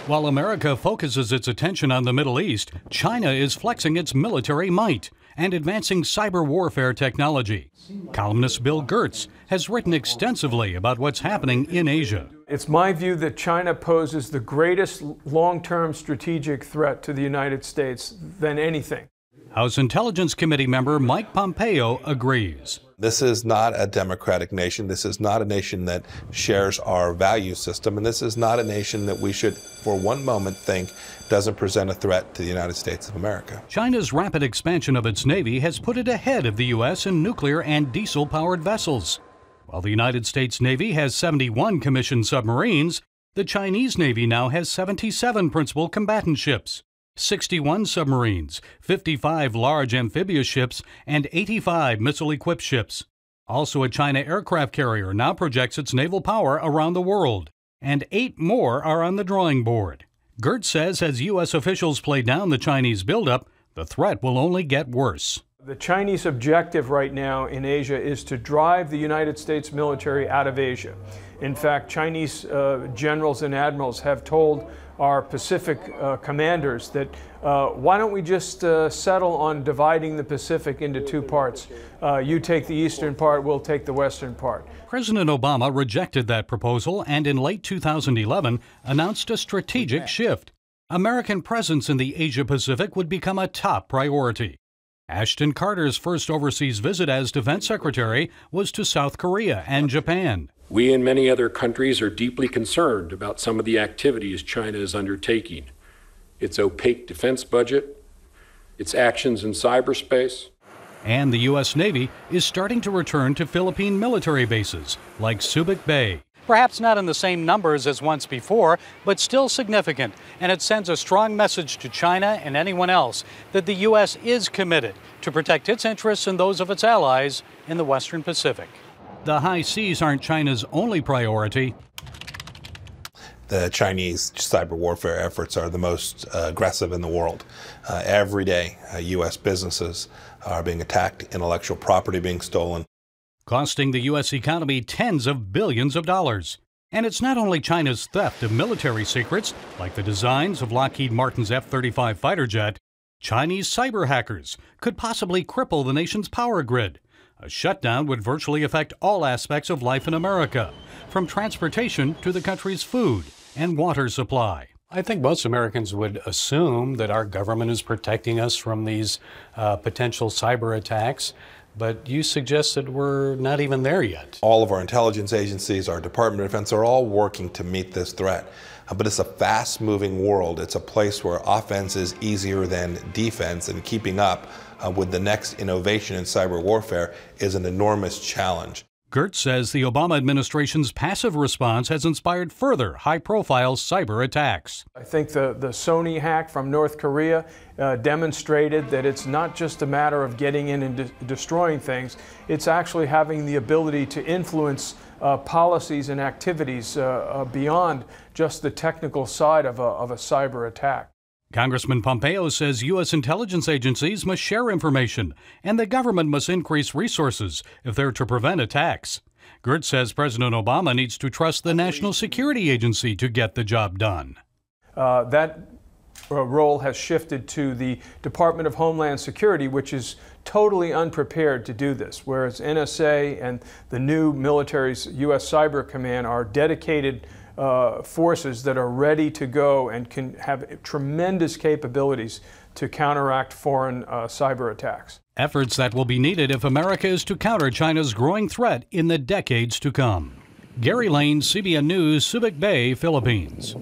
While America focuses its attention on the Middle East, China is flexing its military might and advancing cyber warfare technology. Columnist Bill Gertz has written extensively about what's happening in Asia. It's my view that China poses the greatest long-term strategic threat to the United States than anything. House Intelligence Committee member Mike Pompeo agrees. This is not a democratic nation. This is not a nation that shares our value system. And this is not a nation that we should, for one moment, think doesn't present a threat to the United States of America. China's rapid expansion of its Navy has put it ahead of the U.S. in nuclear and diesel-powered vessels. While the United States Navy has 71 commissioned submarines, the Chinese Navy now has 77 principal combatant ships, 61 submarines, 55 large amphibious ships, and 85 missile-equipped ships. Also, a China aircraft carrier now projects its naval power around the world, and 8 more are on the drawing board. Gertz says as U.S. officials play down the Chinese buildup, the threat will only get worse. The Chinese objective right now in Asia is to drive the United States military out of Asia. In fact, Chinese generals and admirals have told our Pacific commanders that why don't we just settle on dividing the Pacific into 2 parts? You take the eastern part, we'll take the western part. President Obama rejected that proposal and in late 2011 announced a strategic shift. American presence in the Asia-Pacific would become a top priority. Ashton Carter's first overseas visit as Defense Secretary was to South Korea and Japan. We and many other countries are deeply concerned about some of the activities China is undertaking. Its opaque defense budget, its actions in cyberspace. And the U.S. Navy is starting to return to Philippine military bases like Subic Bay. Perhaps not in the same numbers as once before, but still significant. And it sends a strong message to China and anyone else that the U.S. is committed to protect its interests and those of its allies in the Western Pacific. The high seas aren't China's only priority. The Chinese cyber warfare efforts are the most aggressive in the world. Every day, U.S. businesses are being attacked, intellectual property being stolen, costing the U.S. economy tens of billions of dollars. And it's not only China's theft of military secrets, like the designs of Lockheed Martin's F-35 fighter jet. Chinese cyber hackers could possibly cripple the nation's power grid. A shutdown would virtually affect all aspects of life in America, from transportation to the country's food and water supply. I think most Americans would assume that our government is protecting us from these potential cyber attacks. But you suggest that we're not even there yet. All of our intelligence agencies, our Department of Defense are all working to meet this threat. But it's a fast-moving world. It's a place where offense is easier than defense, and keeping up with the next innovation in cyber warfare is an enormous challenge. Gertz says the Obama administration's passive response has inspired further high-profile cyber attacks. I think the Sony hack from North Korea demonstrated that it's not just a matter of getting in and destroying things, it's actually having the ability to influence policies and activities beyond just the technical side of a cyber attack. Congressman Pompeo says U.S. intelligence agencies must share information and the government must increase resources if they're to prevent attacks. Gertz says President Obama needs to trust the National Security Agency to get the job done. That role has shifted to the Department of Homeland Security, which is totally unprepared to do this, whereas NSA and the new military's U.S. Cyber Command are dedicated forces that are ready to go and can have tremendous capabilities to counteract foreign cyber attacks. Efforts that will be needed if America is to counter China's growing threat in the decades to come. Gary Lane, CBN News, Subic Bay, Philippines.